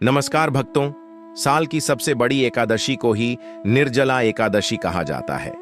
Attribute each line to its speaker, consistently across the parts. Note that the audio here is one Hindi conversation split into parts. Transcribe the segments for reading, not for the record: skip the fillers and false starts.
Speaker 1: नमस्कार भक्तों। साल की सबसे बड़ी एकादशी को ही निर्जला एकादशी कहा जाता है।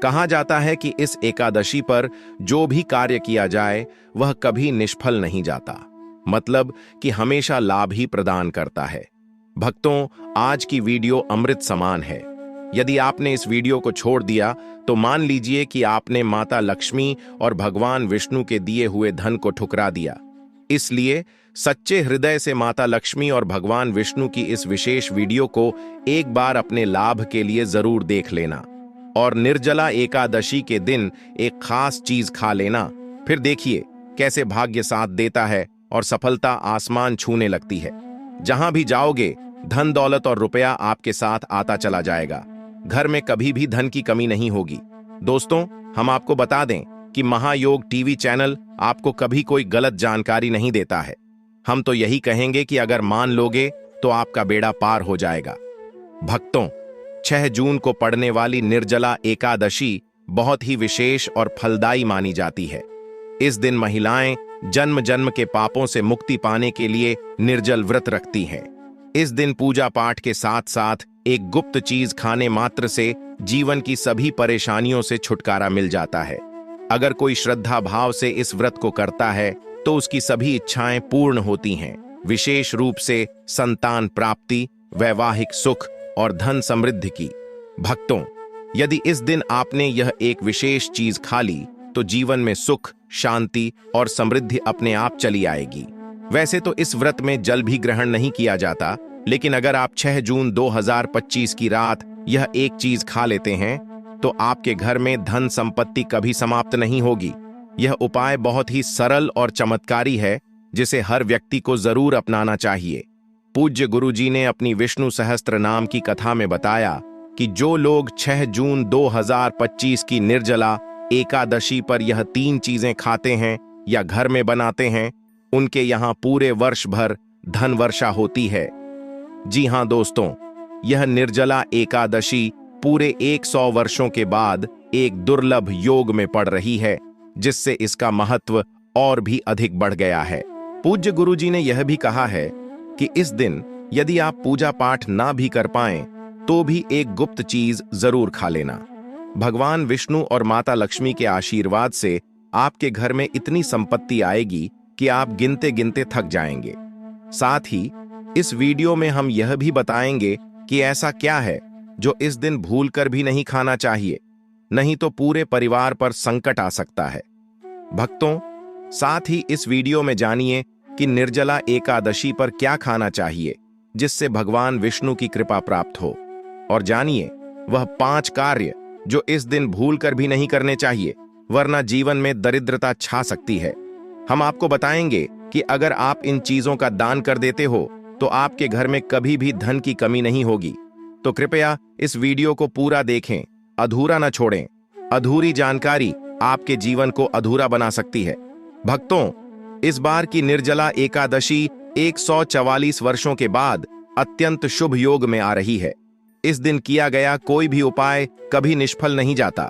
Speaker 1: कहा जाता है कि इस एकादशी पर जो भी कार्य किया जाए वह कभी निष्फल नहीं जाता, मतलब कि हमेशा लाभ ही प्रदान करता है। भक्तों, आज की वीडियो अमृत समान है। यदि आपने इस वीडियो को छोड़ दिया तो मान लीजिए कि आपने माता लक्ष्मी और भगवान विष्णु के दिए हुए धन को ठुकरा दिया। इसलिए सच्चे हृदय से माता लक्ष्मी और भगवान विष्णु की इस विशेष वीडियो को एक बार अपने लाभ के लिए जरूर देख लेना और निर्जला एकादशी के दिन एक खास चीज खा लेना। फिर देखिए कैसे भाग्य साथ देता है और सफलता आसमान छूने लगती है। जहां भी जाओगे धन दौलत और रुपया आपके साथ आता चला जाएगा। घर में कभी भी धन की कमी नहीं होगी। दोस्तों, हम आपको बता दें कि महायोग टीवी चैनल आपको कभी कोई गलत जानकारी नहीं देता है। हम तो यही कहेंगे कि अगर मान लोगे तो आपका बेड़ा पार हो जाएगा। भक्तों, 6 जून को पड़ने वाली निर्जला एकादशी बहुत ही विशेष और फलदायी मानी जाती है। इस दिन महिलाएं जन्म जन्म के पापों से मुक्ति पाने के लिए निर्जल व्रत रखती हैं। इस दिन पूजा पाठ के साथ साथ एक गुप्त चीज खाने मात्र से जीवन की सभी परेशानियों से छुटकारा मिल जाता है। अगर कोई श्रद्धा भाव से इस व्रत को करता है तो उसकी सभी इच्छाएं पूर्ण होती हैं, विशेष रूप से संतान प्राप्ति, वैवाहिक सुख और धन समृद्धि की। भक्तों, यदि इस दिन आपने यह एक विशेष चीज खा ली तो जीवन में सुख, शांति और समृद्धि अपने आप चली आएगी। वैसे तो इस व्रत में जल भी ग्रहण नहीं किया जाता, लेकिन अगर आप 6 जून 2025 की रात यह एक चीज खा लेते हैं तो आपके घर में धन संपत्ति कभी समाप्त नहीं होगी। यह उपाय बहुत ही सरल और चमत्कारी है, जिसे हर व्यक्ति को जरूर अपनाना चाहिए। पूज्य गुरुजी ने अपनी विष्णु सहस्त्र नाम की कथा में बताया कि जो लोग 6 जून 2025 की निर्जला एकादशी पर यह 3 चीजें खाते हैं या घर में बनाते हैं, उनके यहाँ पूरे वर्ष भर धन वर्षा होती है। जी हां दोस्तों, यह निर्जला एकादशी पूरे 100 वर्षों के बाद एक दुर्लभ योग में पड़ रही है, जिससे इसका महत्व और भी अधिक बढ़ गया है। पूज्य गुरुजी ने यह भी कहा है कि इस दिन यदि आप पूजा पाठ ना भी कर पाएं तो भी एक गुप्त चीज जरूर खा लेना। भगवान विष्णु और माता लक्ष्मी के आशीर्वाद से आपके घर में इतनी संपत्ति आएगी कि आप गिनते गिनते थक जाएंगे। साथ ही इस वीडियो में हम यह भी बताएंगे कि ऐसा क्या है जो इस दिन भूलकर भी नहीं खाना चाहिए, नहीं तो पूरे परिवार पर संकट आ सकता है। भक्तों, साथ ही इस वीडियो में जानिए कि निर्जला एकादशी पर क्या खाना चाहिए जिससे भगवान विष्णु की कृपा प्राप्त हो, और जानिए वह 5 कार्य जो इस दिन भूलकर भी नहीं करने चाहिए, वरना जीवन में दरिद्रता छा सकती है। हम आपको बताएंगे कि अगर आप इन चीजों का दान कर देते हो तो आपके घर में कभी भी धन की कमी नहीं होगी। तो कृपया इस वीडियो को पूरा देखें, अधूरा न छोड़ें। अधूरी जानकारी आपके जीवन को अधूरा बना सकती है। भक्तों, इस बार की निर्जला एकादशी 144 वर्षों के बाद अत्यंत शुभ योग में आ रही है। इस दिन किया गया कोई भी उपाय कभी निष्फल नहीं जाता।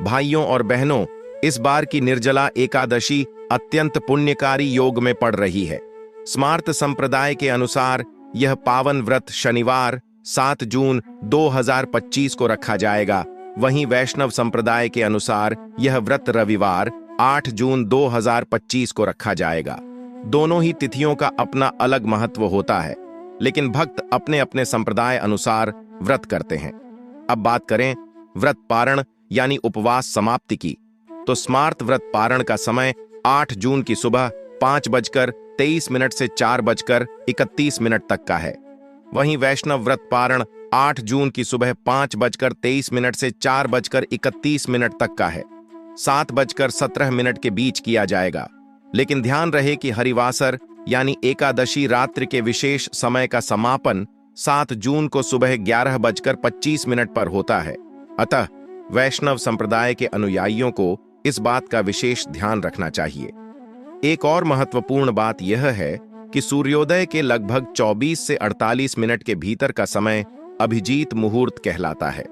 Speaker 1: भाइयों और बहनों, इस बार की निर्जला एकादशी अत्यंत पुण्यकारी योग में पड़ रही है। स्मार्त संप्रदाय के अनुसार यह पावन व्रत शनिवार 7 जून 2025 को रखा जाएगा। वहीं वैष्णव संप्रदाय के अनुसार यह व्रत रविवार 8 जून 2025 को रखा जाएगा। दोनों ही तिथियों का अपना अलग महत्व होता है, लेकिन भक्त अपने अपने संप्रदाय अनुसार व्रत करते हैं। अब बात करें व्रत पारण यानी उपवास समाप्ति की, तो स्मार्त व्रत पारण का समय 8 जून की सुबह 5:23 से 4:31 तक का है। वहीं वैष्णव व्रत पारण 8 जून की सुबह 5:23 से 4:31 तक का है। 7:17 के बीच किया जाएगा। लेकिन ध्यान रहे कि हरिवासर यानी एकादशी रात्रि के विशेष समय का समापन 7 जून को सुबह 11:25 पर होता है। अतः वैष्णव संप्रदाय के अनुयायियों को इस बात का विशेष ध्यान रखना चाहिए। एक और महत्वपूर्ण बात यह है कि सूर्योदय के लगभग 24 से 48 मिनट के भीतर का समय अभिजीत मुहूर्त कहलाता है।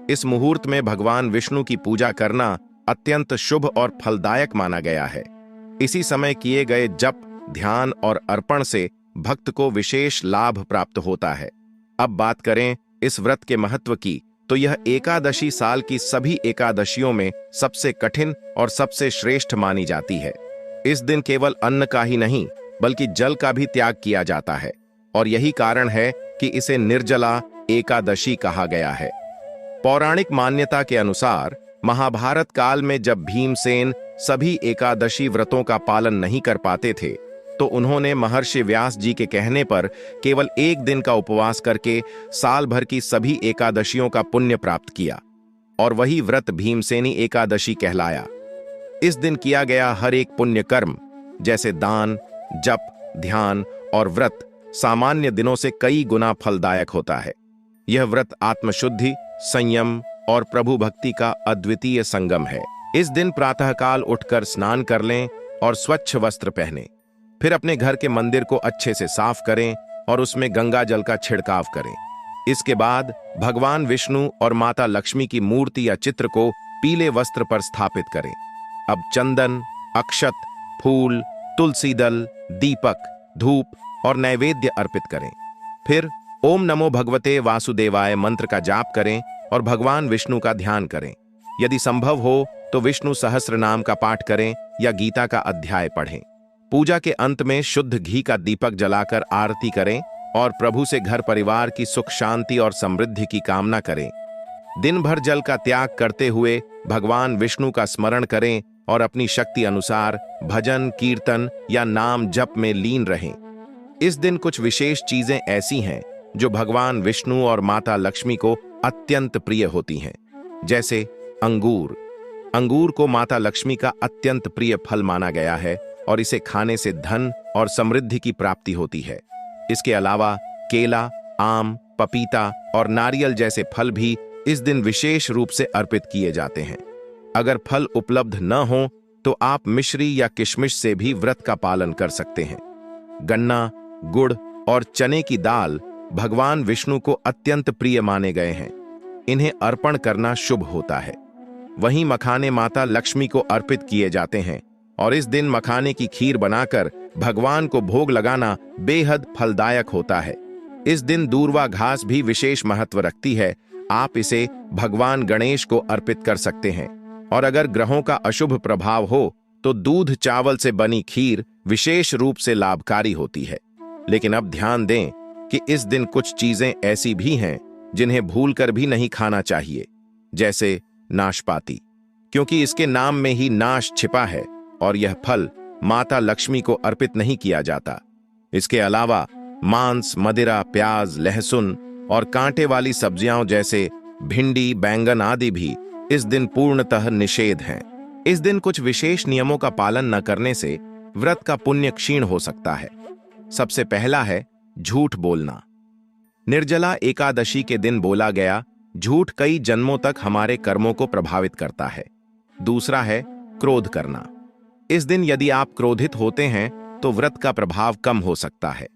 Speaker 1: इस मुहूर्त में भगवान विष्णु की पूजा करना अत्यंत शुभ और फलदायक माना गया है। इसी समय किए गए जप, ध्यान और अर्पण से भक्त को विशेष लाभ प्राप्त होता है। अब बात करें इस व्रत के महत्व की, तो यह एकादशी साल की सभी एकादशियों में सबसे कठिन और सबसे श्रेष्ठ मानी जाती है। इस दिन केवल अन्न का ही नहीं बल्कि जल का भी त्याग किया जाता है और यही कारण है कि इसे निर्जला एकादशी कहा गया है। पौराणिक मान्यता के अनुसार महाभारत काल में जब भीमसेन सभी एकादशी व्रतों का पालन नहीं कर पाते थे, तो उन्होंने महर्षि व्यास जी के कहने पर केवल एक दिन का उपवास करके साल भर की सभी एकादशियों का पुण्य प्राप्त किया और वही व्रत भीमसेनी एकादशी कहलाया। इस दिन किया गया हर एक पुण्य कर्म जैसे दान, जप, ध्यान और व्रत सामान्य दिनों से कई गुना फलदायक होता है। यह व्रत आत्मशुद्धि, संयम और प्रभु भक्ति का अद्वितीय संगम है। इस दिन प्रातःकाल उठकर स्नान कर लें और स्वच्छ वस्त्र पहनें। फिर अपने घर के मंदिर को अच्छे से साफ करें और उसमें गंगा जल का छिड़काव करें। इसके बाद भगवान विष्णु और माता लक्ष्मी की मूर्ति या चित्र को पीले वस्त्र पर स्थापित करें। अब चंदन, अक्षत, फूल, तुलसी दल, दीपक, धूप और नैवेद्य अर्पित करें। फिर ओम नमो भगवते वासुदेवाय मंत्र का जाप करें और भगवान विष्णु का ध्यान करें। यदि संभव हो तो विष्णु सहस्त्र नाम का पाठ करें या गीता का अध्याय पढ़ें। पूजा के अंत में शुद्ध घी का दीपक जलाकर आरती करें और प्रभु से घर परिवार की सुख शांति और समृद्धि की कामना करें। दिन भर जल का त्याग करते हुए भगवान विष्णु का स्मरण करें और अपनी शक्ति अनुसार भजन, कीर्तन या नाम जप में लीन रहें। इस दिन कुछ विशेष चीजें ऐसी हैं जो भगवान विष्णु और माता लक्ष्मी को अत्यंत प्रिय होती हैं, जैसे अंगूर। अंगूर को माता लक्ष्मी का अत्यंत प्रिय फल माना गया है और इसे खाने से धन और समृद्धि की प्राप्ति होती है। इसके अलावा केला, आम, पपीता और नारियल जैसे फल भी इस दिन विशेष रूप से अर्पित किए जाते हैं। अगर फल उपलब्ध न हो तो आप मिश्री या किशमिश से भी व्रत का पालन कर सकते हैं। गन्ना, गुड़ और चने की दाल भगवान विष्णु को अत्यंत प्रिय माने गए हैं। इन्हें अर्पण करना शुभ होता है। वहीं मखाने माता लक्ष्मी को अर्पित किए जाते हैं और इस दिन मखाने की खीर बनाकर भगवान को भोग लगाना बेहद फलदायक होता है। इस दिन दूर्वा घास भी विशेष महत्व रखती है। आप इसे भगवान गणेश को अर्पित कर सकते हैं और अगर ग्रहों का अशुभ प्रभाव हो तो दूध चावल से बनी खीर विशेष रूप से लाभकारी होती है। लेकिन अब ध्यान दें कि इस दिन कुछ चीजें ऐसी भी हैं जिन्हें भूलकर भी नहीं खाना चाहिए, जैसे नाशपाती, क्योंकि इसके नाम में ही नाश छिपा है और यह फल माता लक्ष्मी को अर्पित नहीं किया जाता। इसके अलावा मांस, मदिरा, प्याज, लहसुन और कांटे वाली सब्जियां जैसे भिंडी, बैंगन आदि भी इस दिन पूर्णतः निषेध हैं। इस दिन कुछ विशेष नियमों का पालन न करने से व्रत का पुण्य क्षीण हो सकता है। सबसे पहला है झूठ बोलना। निर्जला एकादशी के दिन बोला गया झूठ कई जन्मों तक हमारे कर्मों को प्रभावित करता है। दूसरा है क्रोध करना। इस दिन यदि आप क्रोधित होते हैं तो व्रत का प्रभाव कम हो सकता है।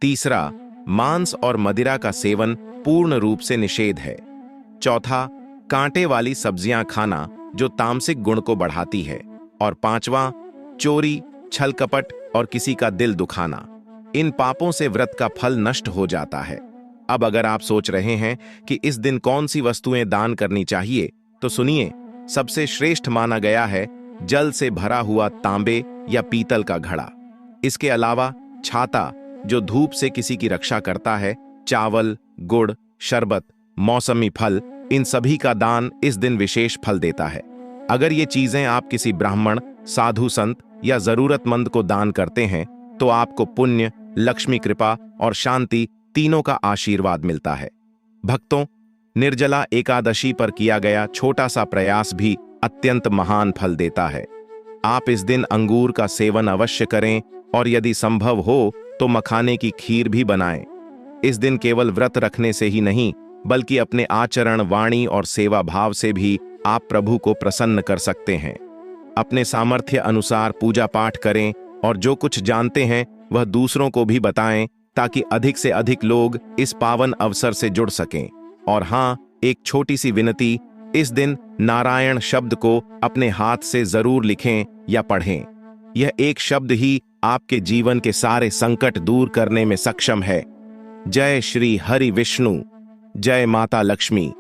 Speaker 1: तीसरा, मांस और मदिरा का सेवन पूर्ण रूप से निषेध है। चौथा, कांटे वाली सब्जियां खाना जो तामसिक गुण को बढ़ाती है। और पांचवा, चोरी, छल कपट और किसी का दिल दुखाना। इन पापों से व्रत का फल नष्ट हो जाता है। अब अगर आप सोच रहे हैं कि इस दिन कौन सी वस्तुएं दान करनी चाहिए, तो सुनिए, सबसे श्रेष्ठ माना गया है जल से भरा हुआ तांबे या पीतल का घड़ा। इसके अलावा छाता जो धूप से किसी की रक्षा करता है, चावल, गुड़, शरबत, मौसमी फल, इन सभी का दान इस दिन विशेष फल देता है। अगर ये चीजें आप किसी ब्राह्मण, साधु संत या जरूरतमंद को दान करते हैं तो आपको पुण्य, लक्ष्मी कृपा और शांति तीनों का आशीर्वाद मिलता है। भक्तों, निर्जला एकादशी पर किया गया छोटा सा प्रयास भी अत्यंत महान फल देता है। आप इस दिन अंगूर का सेवन अवश्य करें और यदि संभव हो तो मखाने की खीर भी बनाएं। इस दिन केवल व्रत रखने से ही नहीं बल्कि अपने आचरण, वाणी और सेवा भाव से भी आप प्रभु को प्रसन्न कर सकते हैं। अपने सामर्थ्य अनुसार पूजा पाठ करें और जो कुछ जानते हैं वह दूसरों को भी बताएं ताकि अधिक से अधिक लोग इस पावन अवसर से जुड़ सकें। और हाँ, एक छोटी सी विनती, इस दिन नारायण शब्द को अपने हाथ से जरूर लिखें या पढ़ें। यह एक शब्द ही आपके जीवन के सारे संकट दूर करने में सक्षम है। जय श्री हरि विष्णु। जय माता लक्ष्मी।